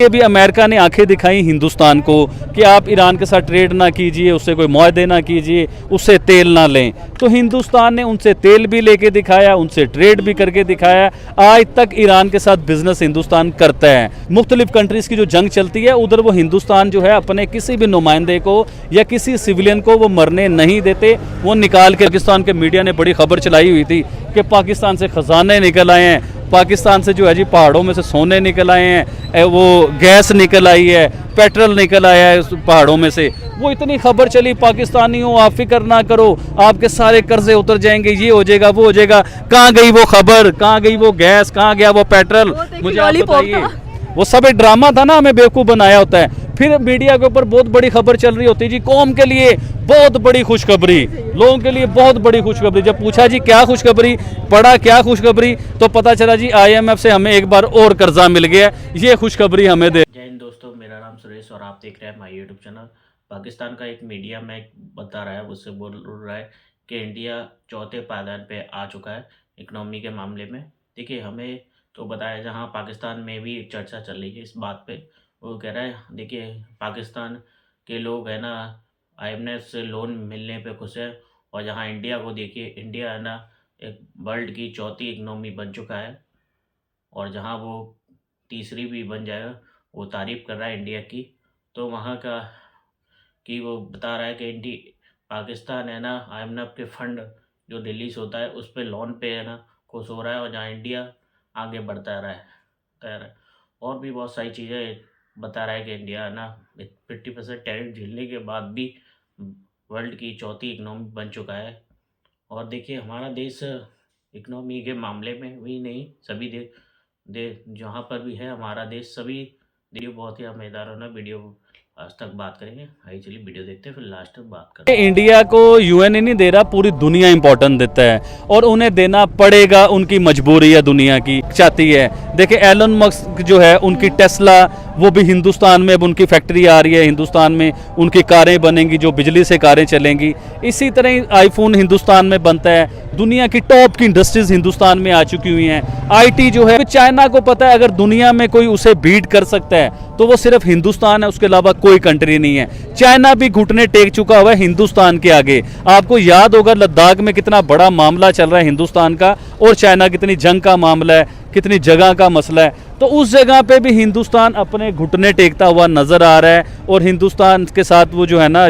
ये भी अमेरिका ने आंखें दिखाई हिंदुस्तान को कि आप ईरान के साथ ट्रेड ना कीजिए, उससे कोई मुआहदे ना कीजिए, उससे तेल ना लें। तो हिंदुस्तान ने उनसे तेल भी लेके दिखाया, उनसे ट्रेड भी करके दिखाया। आज तक ईरान के साथ बिजनेस हिंदुस्तान करता है। मुख्तलिफ कंट्रीज़ की जो जंग चलती है उधर वो हिंदुस्तान जो है अपने किसी भी नुमाइंदे को या किसी सिविलियन को वो मरने नहीं देते। वो निकाल के पाकिस्तान के मीडिया ने बड़ी खबर चलाई हुई थी कि पाकिस्तान से ख़जाने निकल आए हैं, पाकिस्तान से जो है जी पहाड़ों में से सोने निकल आए हैं, वो गैस निकल आई है, पेट्रोल निकल आया है उस पहाड़ों में से। वो इतनी खबर चली, पाकिस्तानियों आप फिक्र ना करो, आपके सारे कर्जे उतर जाएंगे, ये हो जाएगा वो हो जाएगा। कहाँ गई वो खबर, कहाँ गई वो गैस, कहाँ गया वो पेट्रोल? मुझे आप बताइए। वो सब एक ड्रामा था ना, हमें बेवकूफ़ बनाया होता है। फिर मीडिया के ऊपर बहुत बड़ी खबर चल रही होती है जी, कौम के लिए बहुत बड़ी खुशखबरी, लोगों के लिए बहुत बड़ी खुशखबरी। जब पूछा जी क्या खुशखबरी, पढ़ा क्या खुशखबरी, तो पता चला जी IMF से हमें एक बार और कर्जा मिल गया, ये खुशखबरी हमें दे। जय हिंद दोस्तों, मेरा नाम सुरेश और आप देख रहे हैं माय यूट्यूब चैनल। पाकिस्तान का एक मीडिया में बता रहा है, उससे बोल रहा है कि इंडिया चौथे पायदान पे आ चुका है इकनॉमी के मामले में। देखिए, हमें तो बताया, जहां पाकिस्तान में भी एक चर्चा चल रही है इस बात पे। वो कह रहा है, देखिए पाकिस्तान के लोग है ना IMF से लोन मिलने पे खुश है, और जहां इंडिया को देखिए, इंडिया है ना एक वर्ल्ड की चौथी इकनॉमी बन चुका है, और जहां वो तीसरी भी बन जाएगा। वो तारीफ़ कर रहा है इंडिया की। तो वहाँ का कि वो बता रहा है कि पाकिस्तान है ना IMF के फंड जो दिल्ली से होता है उस पे लोन पे है ना खुश हो रहा है, और जहाँ इंडिया आगे बढ़ता रहा है। और भी बहुत सारी चीज़ें बता रहा है कि इंडिया है ना 50% टैरिफ झेलने के बाद भी वर्ल्ड की चौथी इकनॉमी बन चुका है। और देखिए, हमारा देश इकनॉमी के मामले में भी नहीं, सभी जहाँ पर भी है हमारा देश, सभी वीडियो बहुत ही मज़ेदार होना। वीडियो आज तक बात करेंगे। आइए चलिए वीडियो देखते हैं, फिर लास्ट तक बात करेंगे। इंडिया को UN ही नहीं दे रहा, पूरी दुनिया इंपॉर्टेंट देता है, और उन्हें देना पड़ेगा, उनकी मजबूरी है, दुनिया की चाहती है। देखिए एलन मस्क जो है, उनकी टेस्ला वो भी हिंदुस्तान में अब उनकी फैक्ट्री आ रही है, हिंदुस्तान में उनकी कारें बनेंगी जो बिजली से कारें चलेंगी। इसी तरह आईफोन हिंदुस्तान में बनता है। दुनिया की टॉप की इंडस्ट्रीज हिंदुस्तान में आ चुकी हुई हैं। IT जो है, चाइना को पता है अगर दुनिया में कोई उसे बीट कर सकता है तो वो सिर्फ हिंदुस्तान है, उसके अलावा कोई कंट्री नहीं है। चाइना भी घुटने टेक चुका हुआ है हिंदुस्तान के आगे। आपको याद होगा लद्दाख में कितना बड़ा मामला चल रहा है हिंदुस्तान का और चाइना कितनी जंग का मामला है, कितनी जगह का मसला है। तो उस जगह पे भी हिंदुस्तान अपने घुटने टेकता हुआ नजर आ रहा है, और हिंदुस्तान के साथ वो जो है ना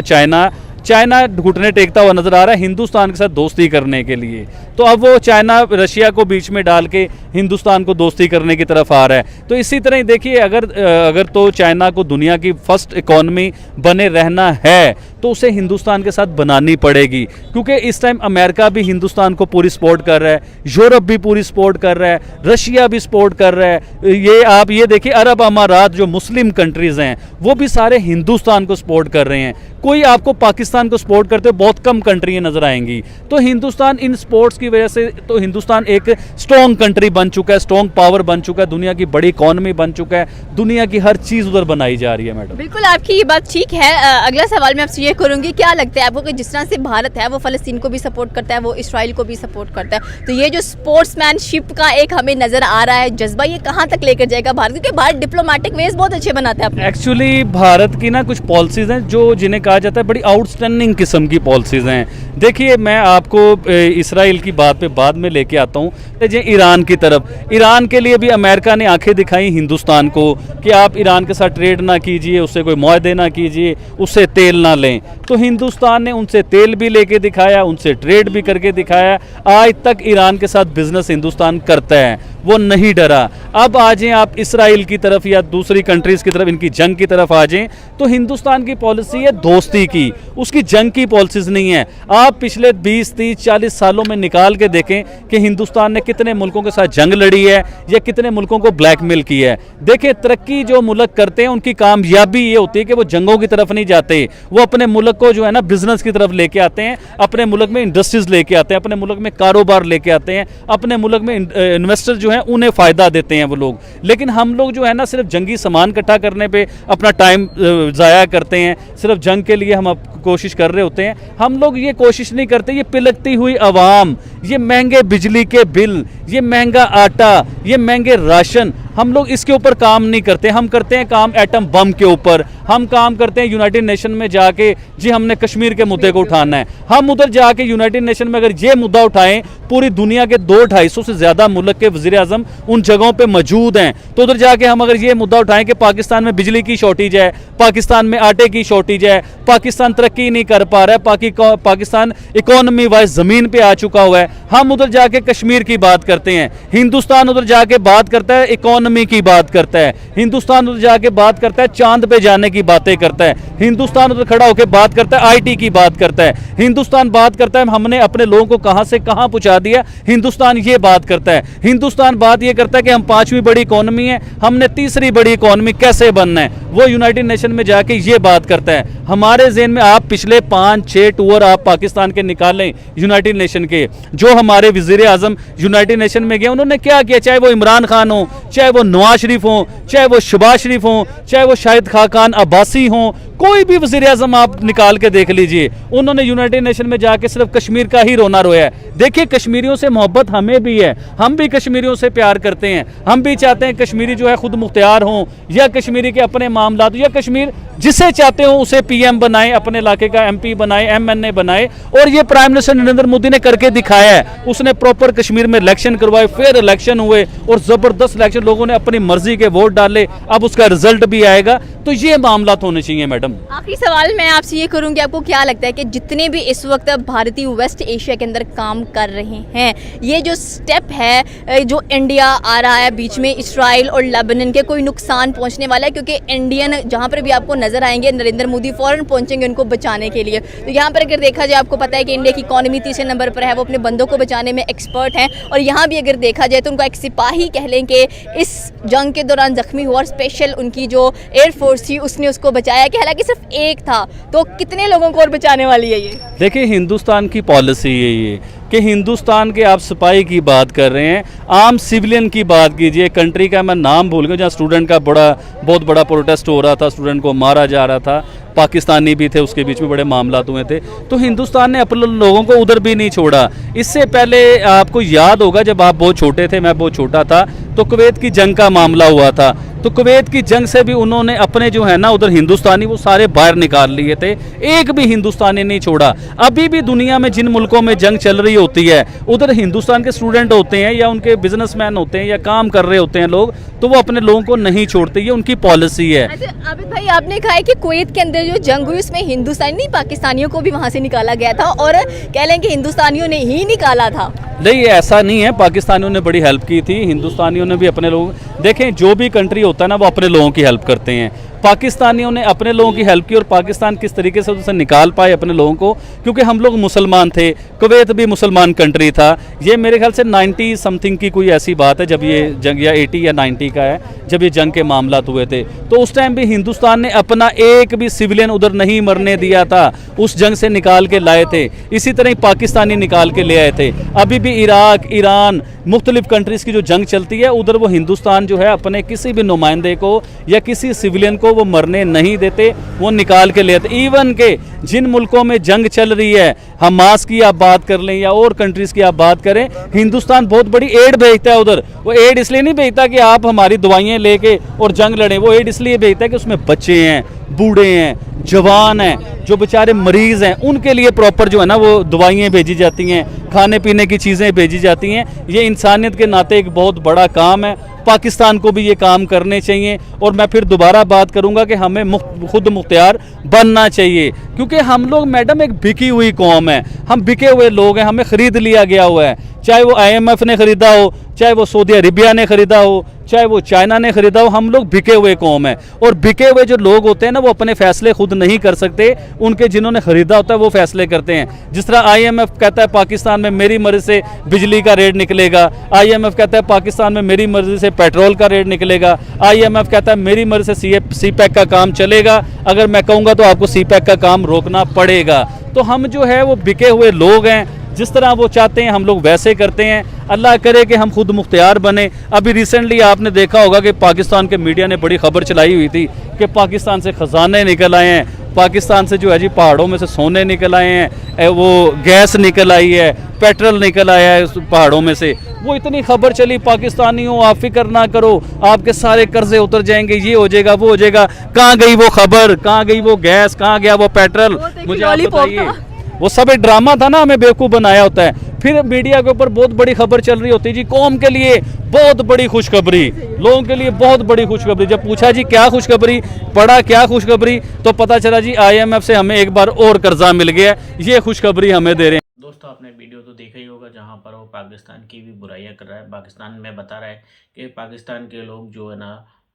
चाइना घुटने टेकता हुआ नजर आ रहा है हिंदुस्तान के साथ दोस्ती करने के लिए। तो अब वो चाइना रशिया को बीच में डाल के हिंदुस्तान को दोस्ती करने की तरफ आ रहा है। तो इसी तरह देखिए, अगर तो चाइना को दुनिया की फर्स्ट इकॉनमी बने रहना है तो उसे हिंदुस्तान के साथ बनानी पड़ेगी, क्योंकि इस टाइम अमेरिका भी हिंदुस्तान को पूरी सपोर्ट कर रहा है, यूरोप भी पूरी सपोर्ट कर रहा है, रशिया भी सपोर्ट कर रहा है। ये आप ये देखिए, अरब अमारात जो मुस्लिम कंट्रीज हैं वो भी सारे हिंदुस्तान को सपोर्ट कर रहे हैं। कोई आपको पाकिस्तान को सपोर्ट करते हुए बहुत कम कंट्रियां नजर आएंगी। तो हिंदुस्तान इन स्पोर्ट्स की वजह से, तो हिंदुस्तान एक स्ट्रॉन्ग कंट्री बन चुका है, स्ट्रॉन्ग पावर बन चुका है, दुनिया की बड़ी इकॉनमी बन चुका है, दुनिया की हर चीज उधर बनाई जा रही है। मैडम बिल्कुल आपकी ये बात ठीक है। अगला सवाल मैं आपसे ये करूंगी, क्या लगता है आपको कि जिस तरह से भारत है वो फलस्तीन को भी सपोर्ट करता है, वो इसराइल को भी सपोर्ट करता है, तो ये जो स्पोर्ट्समैनशिप का एक हमें नजर आ रहा है जज्बा, ये कहाँ तक लेकर जाएगा भारत? क्योंकि भारत डिप्लोमेटिक वेज बहुत अच्छे बनाता है। एक्चुअली भारत की ना कुछ पॉलिसीज हैं जो जिन्हें कहा जाता है बड़ी आउटस्टैंडिंग किस्म की पॉलिसीज हैं। देखिए, मैं आपको इसराइल की बात पे बाद में लेके आता हूँ। ईरान की तरफ, ईरान के लिए भी अमेरिका ने आंखें दिखाई हिंदुस्तान को कि आप ईरान के साथ ट्रेड ना कीजिए, उससे कोई मुआहदे ना कीजिए, उससे तेल ना लें। तो हिंदुस्तान ने उनसे तेल भी लेके दिखाया, उनसे ट्रेड भी करके दिखाया। आज तक ईरान के साथ बिजनेस हिंदुस्तान करता है, वो नहीं डरा। अब आ जाएं आप इसराइल की तरफ या दूसरी कंट्रीज़ की तरफ, इनकी जंग की तरफ आ जाएं, तो हिंदुस्तान की पॉलिसी है दोस्ती की, उसकी जंग की पॉलिसीज नहीं है। आप पिछले 20, 30, 40 सालों में निकाल के देखें कि हिंदुस्तान ने कितने मुल्कों के साथ जंग लड़ी है या कितने मुल्कों को ब्लैकमेल की है। देखें, तरक्की जो मुल्क करते हैं उनकी कामयाबी ये होती है कि वो जंगों की तरफ नहीं जाते, वो अपने मुल्क को जो है ना बिजनेस की तरफ लेके आते हैं, अपने मुल्क में इंडस्ट्रीज लेके आते हैं, अपने मुल्क में कारोबार लेके आते हैं, अपने मुल्क में इन्वेस्टर जो हैं उन्हें फ़ायदा देते हैं वो लोग। लेकिन हम लोग जो है ना सिर्फ जंगी सामान इकट्ठा करने पे अपना टाइम ज़ाया करते हैं, सिर्फ जंग के लिए हम कोशिश कर रहे होते हैं। हम लोग ये कोशिश नहीं करते। ये पिलकती हुई आवाम, ये महंगे बिजली के बिल, ये महंगा आटा, ये महंगे राशन, हम लोग इसके ऊपर काम नहीं करते। हम करते हैं काम एटम बम के ऊपर, हम काम करते हैं यूनाइटेड नेशन में जाके जी हमने कश्मीर के मुद्दे को उठाना है। हम उधर जाके यूनाइटेड नेशन में अगर ये मुद्दा उठाएं, पूरी दुनिया के 200-250 से ज्यादा मुल्क के वजीर आजम उन जगहों पे मौजूद हैं, तो उधर जाके हम अगर ये मुद्दा उठाएं कि पाकिस्तान में बिजली की शॉर्टेज है, पाकिस्तान में आटे की शॉर्टेज है, पाकिस्तान तरक्की नहीं कर पा रहा है, पाकिस्तान इकोनॉमी वाइज जमीन पे आ चुका हुआ है, हम उधर जाके कश्मीर की बात करते हैं। हिंदुस्तान उधर जाके बात करता है इकोनॉमी की बात करता है, हिंदुस्तान उधर जाके बात करता है चांद पे जाने की बातें करता है, हिंदुस्तान उधर खड़ा होकर बात करता है आईटी की बात करता है, हिंदुस्तान बात करता है हमने अपने लोगों को कहां से कहां पहुंचा दिया, हिंदुस्तान ये बात करता है। हिंदुस्तान बात ये करता है कि हम 5वीं बड़ी इकोनॉमी है, हमने 3री बड़ी इकोनॉमी कैसे बनना है, वो यूनाइटेड नेशन में जाके ये बात करता है। हमारे ज़हन में आप पिछले 5-6 टूर आप पाकिस्तान के निकालें यूनाइटेड नेशन के, जो हमारे वजीर आजम यूनाइटेड नेशन में गए उन्होंने क्या किया, चाहे वो इमरान खान हो, चाहे वो नवाज शरीफ हो, चाहे वो शहबाज शरीफ हो, चाहे वो शाहिद खाकान अब्बासी हो, कोई भी वजीर आजम आप निकाल के देख लीजिए, उन्होंने यूनाइटेड नेशन में जाके सिर्फ कश्मीर का ही रोना रोया है। देखिए कश्मीरियों से मोहब्बत हमें भी है, हम भी कश्मीरियों से प्यार करते हैं, हम भी चाहते हैं कश्मीरी जो है खुद मुख्तियार हों, या कश्मीरी के अपने मामला, या कश्मीर जिसे चाहते हो उसे पीएम बनाए, अपने इलाके का एमपी बनाए, एमएनए बनाए, और ये प्राइम मिनिस्टर नरेंद्र मोदी ने करके दिखाया है। उसने प्रॉपर कश्मीर में इलेक्शन करवाए, फेयर इलेक्शन हुए और जबरदस्त इलेक्शन, लोगों ने अपनी मर्जी के वोट डाले, अब उसका रिजल्ट भी आएगा। तो ये मामला होने चाहिए मैडम। आखिरी सवाल मैं आपसे ये करूंगी, आपको क्या लगता है कि जितने भी इस वक्त भारतीय वेस्ट एशिया के अंदर काम कर रहे हैं, ये जो स्टेप है जो इंडिया आ रहा है बीच में, इसराइल और लेबनान के कोई नुकसान पहुंचने वाला है? क्योंकि इंडियन जहां पर भी आपको नजर आएंगे नरेंद्र मोदी फौरन पहुंचेंगे उनको बचाने के लिए। तो यहाँ पर अगर देखा जाए, आपको पता है कि इंडिया की इकोनॉमी 3रे नंबर पर है, वो अपने बंदों को बचाने में एक्सपर्ट हैं, और यहाँ भी अगर देखा जाए तो उनका एक सिपाही कह लें कि इस जंग के दौरान जख्मी हुआ और स्पेशल उनकी जो एयरफोर्स थी उसने उसको बचाया, कि हालांकि सिर्फ एक था, तो कितने लोगों को और बचाने वाली है ये? देखिए हिंदुस्तान की पॉलिसी है ये कि हिंदुस्तान के आप सिपाही की बात कर रहे हैं, आम सिविलियन की बात कीजिए। कंट्री का मैं नाम भूल गया जहाँ स्टूडेंट का बहुत बड़ा प्रोटेस्ट हो रहा था, स्टूडेंट को मारा जा रहा था, पाकिस्तानी भी थे, उसके बीच में बड़े मामला हुए थे। तो हिंदुस्तान ने अपने लोगों को उधर भी नहीं छोड़ा। इससे पहले आपको याद होगा जब आप बहुत छोटे थे, मैं बहुत छोटा था, तो कुवैत की जंग का मामला हुआ था, तो कुवैत की जंग से भी उन्होंने अपने जो है ना उधर हिंदुस्तानी वो सारे बाहर निकाल लिए थे, एक भी हिंदुस्तानी नहीं छोड़ा। अभी भी दुनिया में जिन मुल्कों में जंग चल रही होती है, उधर हिंदुस्तान के स्टूडेंट होते हैं या उनके बिजनेसमैन होते हैं या काम कर रहे होते हैं लोग, तो वो अपने लोगों को नहीं छोड़ते, ये उनकी पॉलिसी है। अच्छा आबिद भाई, आपने कहा है कि कुवैत के अंदर जो जंग हुई उसमें हिंदुस्तानी नहीं पाकिस्तानियों को भी वहां से निकाला गया था, और कह लें कि हिंदुस्तानियों ने ही निकाला था। नहीं, ऐसा नहीं है, पाकिस्तानियों ने बड़ी हेल्प की थी, हिंदुस्तानियों ने भी अपने लोग, देखें जो भी कंट्री होता है ना वो अपने लोगों की हेल्प करते हैं। पाकिस्तानियों ने अपने लोगों की हेल्प की, और पाकिस्तान किस तरीके से उसे निकाल पाए अपने लोगों को, क्योंकि हम लोग मुसलमान थे, कुवैत भी मुसलमान कंट्री था। ये मेरे ख्याल से 90 समथिंग की कोई ऐसी बात है जब ये जंग, या 80 या 90 का है जब ये जंग के मामला हुए थे, तो उस टाइम भी हिंदुस्तान ने अपना एक भी सिविलियन उधर नहीं मरने दिया था, उस जंग से निकाल के लाए थे। इसी तरह ही पाकिस्तानी निकाल के ले आए थे। अभी भी इराक, ईरान, मुख्तलिफ कंट्रीज़ की जो जंग चलती है उधर वो हिंदुस्तान जो है अपने किसी भी नुमाइंदे को या किसी सिविलियन को वो मरने नहीं देते, वो निकाल के ले आते। इवन के जिन मुल्कों में जंग चल रही है, हमास की आप बात कर लें या और कंट्रीज़ की आप बात करें, हिंदुस्तान बहुत बड़ी एड भेजता है उधर। वो एड इसलिए नहीं भेजता कि आप हमारी दवाइयाँ लेके और जंग लड़ें, वो एड इसलिए भेजता है कि उसमें बच्चे हैं, बूढ़े हैं, जवान हैं, जो बेचारे मरीज़ हैं, उनके लिए प्रॉपर जो है ना वो दवाइयाँ भेजी जाती हैं, खाने पीने की चीज़ें भेजी जाती हैं। ये इंसानियत के नाते एक बहुत बड़ा काम है, पाकिस्तान को भी ये काम करने चाहिए। और मैं फिर दोबारा बात करूंगा कि हमें खुद मुख्तियार बनना चाहिए, क्योंकि हम लोग मैडम एक बिकी हुई कौम है, हम बिके हुए लोग हैं, हमें ख़रीद लिया गया हुआ है। चाहे वो IMF ने ख़रीदा हो, चाहे वो सऊदी अरेबिया ने ख़रीदा हो, चाहे वो चाइना ने ख़रीदा हो, हम लोग बिके हुए कौम है। और बिके हुए जो लोग होते हैं ना वो अपने फ़ैसले खुद नहीं कर सकते, उनके जिन्होंने ख़रीदा होता है वो फ़ैसले करते हैं। जिस तरह IMF कहता है पाकिस्तान में मेरी मर्ज़ी से बिजली का रेट निकलेगा, IMF कहता है पाकिस्तान में मेरी मर्ज़ी से पेट्रोल का रेट निकलेगा, IMF कहता है मेरी मर्ज़ी से CPEC का काम चलेगा, अगर मैं कहूँगा तो आपको CPEC का काम रोकना पड़ेगा। तो हम जो है वो बिके हुए लोग हैं, जिस तरह वो चाहते हैं हम लोग वैसे करते हैं। अल्लाह करे कि हम खुद मुख्तियार बने। अभी रिसेंटली आपने देखा होगा कि पाकिस्तान के मीडिया ने बड़ी खबर चलाई हुई थी कि पाकिस्तान से ख़जाने निकल आए हैं, पाकिस्तान से जो है जी पहाड़ों में से सोने निकल आए हैं, वो गैस निकल आई है, पेट्रोल निकल आया है उस पहाड़ों में से। वो इतनी खबर चली पाकिस्तानियों आप फिक्र ना करो, आपके सारे कर्जे उतर जाएंगे, ये हो जाएगा वो हो जाएगा। कहाँ गई वो खबर, कहाँ गई वो गैस, कहाँ गया वो पेट्रोल, वो तो एक मुझे आप लॉलीपॉप बताइए। था। वो सब एक ड्रामा था ना, हमें बेवकूफ़ बनाया होता है। फिर मीडिया के ऊपर बहुत बड़ी खबर चल रही होती है जी, कौम के लिए बहुत बड़ी खुशखबरी, लोगों के लिए बहुत बड़ी खुशखबरी। जब पूछा जी क्या खुशखबरी, पढ़ा क्या खुशखबरी, तो पता चला जी IMF से हमें एक बार और कर्जा मिल गया, ये खुशखबरी हमें दे रहे हैं। दोस्तों आपने वीडियो तो देखा ही होगा जहाँ पर वो पाकिस्तान की भी बुराइयां कर रहा है। पाकिस्तान में बता रहा है कि पाकिस्तान के लोग जो है ना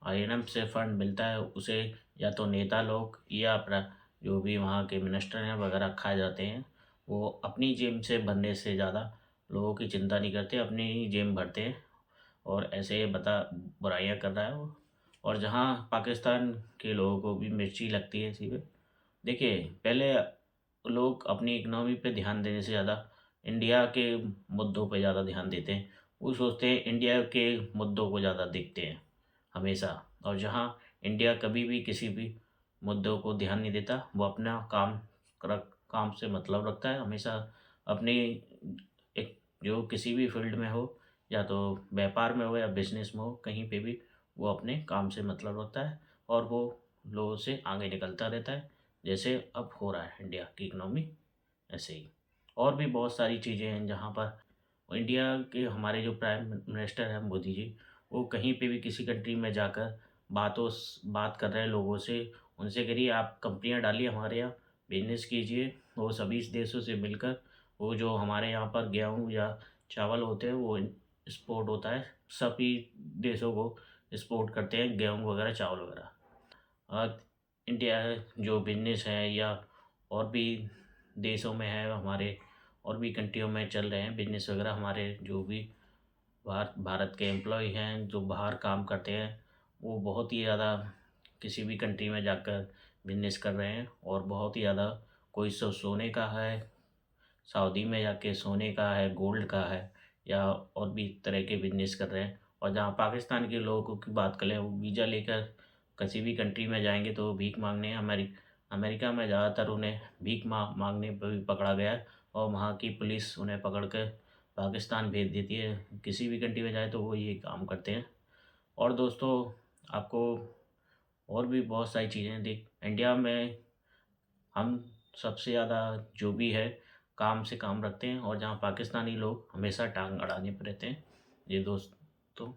IMF से फंड मिलता है उसे या तो नेता लोग या अपना जो भी वहाँ के मिनिस्टर हैं वगैरह खाए जाते हैं। वो अपनी जेब से भरने से ज़्यादा लोगों की चिंता नहीं करते, अपनी ही जेब भरते हैं और ऐसे बुराइयां कर रहा है वो। और जहाँ पाकिस्तान के लोगों को भी मिर्ची लगती है इसी पे। देखिए पहले लोग अपनी इकनॉमी पे ध्यान देने से ज़्यादा इंडिया के मुद्दों पे ज़्यादा ध्यान देते हैं। वो सोचते हैं इंडिया के मुद्दों को ज़्यादा देखते हैं हमेशा। और जहाँ इंडिया कभी भी किसी भी मुद्दों को ध्यान नहीं देता, वो अपना काम से मतलब रखता है हमेशा। अपनी एक जो किसी भी फील्ड में हो, या तो व्यापार में हो या बिजनेस में हो, कहीं पे भी वो अपने काम से मतलब रखता है और वो लोगों से आगे निकलता रहता है। जैसे अब हो रहा है इंडिया की इकनॉमी ऐसे ही। और भी बहुत सारी चीज़ें हैं जहाँ पर इंडिया के हमारे जो प्राइम मिनिस्टर हैं मोदी जी, वो कहीं पे भी किसी कंट्री में जाकर बात कर रहे हैं लोगों से। उनसे करिए आप कंपनियां डालिए हमारे यहाँ, बिजनेस कीजिए। वो सभी देशों से मिलकर वो जो हमारे यहाँ पर गेहूँ या चावल होते हैं वो एक्सपोर्ट होता है, सभी देशों को एक्सपोर्ट करते हैं गेहूँ वगैरह चावल वगैरह। इंडिया जो बिजनेस है या और भी देशों में है हमारे, और भी कंट्रियों में चल रहे हैं बिजनेस वगैरह। हमारे जो भी भारत के एम्प्लॉय हैं जो बाहर काम करते हैं, वो बहुत ही ज़्यादा किसी भी कंट्री में जाकर बिजनेस कर रहे हैं। और बहुत ही ज़्यादा कोई सोने का है, सऊदी में जाके सोने का है, गोल्ड का है, या और भी तरह के बिजनेस कर रहे हैं। और जहाँ पाकिस्तान के लोगों की बात करें, वो वीज़ा लेकर किसी भी कंट्री में जाएंगे तो भीख मांगने। अमेरिका में ज़्यादातर उन्हें भीख मांगने पर भी पकड़ा गया है और वहाँ की पुलिस उन्हें पकड़ कर पाकिस्तान भेज देती है। किसी भी कंट्री में जाए तो वो ये काम करते हैं। और दोस्तों आपको और भी बहुत सारी चीज़ें देख इंडिया में हम सबसे ज़्यादा जो भी है काम से काम रखते हैं, और जहाँ पाकिस्तानी लोग हमेशा टांग अड़ाने पर रहते हैं। ये दोस्तों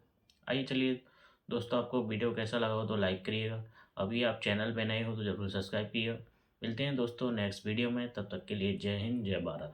आइए चलिए दोस्तों, आपको वीडियो कैसा लगा हो तो लाइक करिएगा। अभी आप चैनल पे नए हो तो ज़रूर सब्सक्राइब कीजिएगा। मिलते हैं दोस्तों नेक्स्ट वीडियो में, तब तक के लिए जय हिंद जय भारत।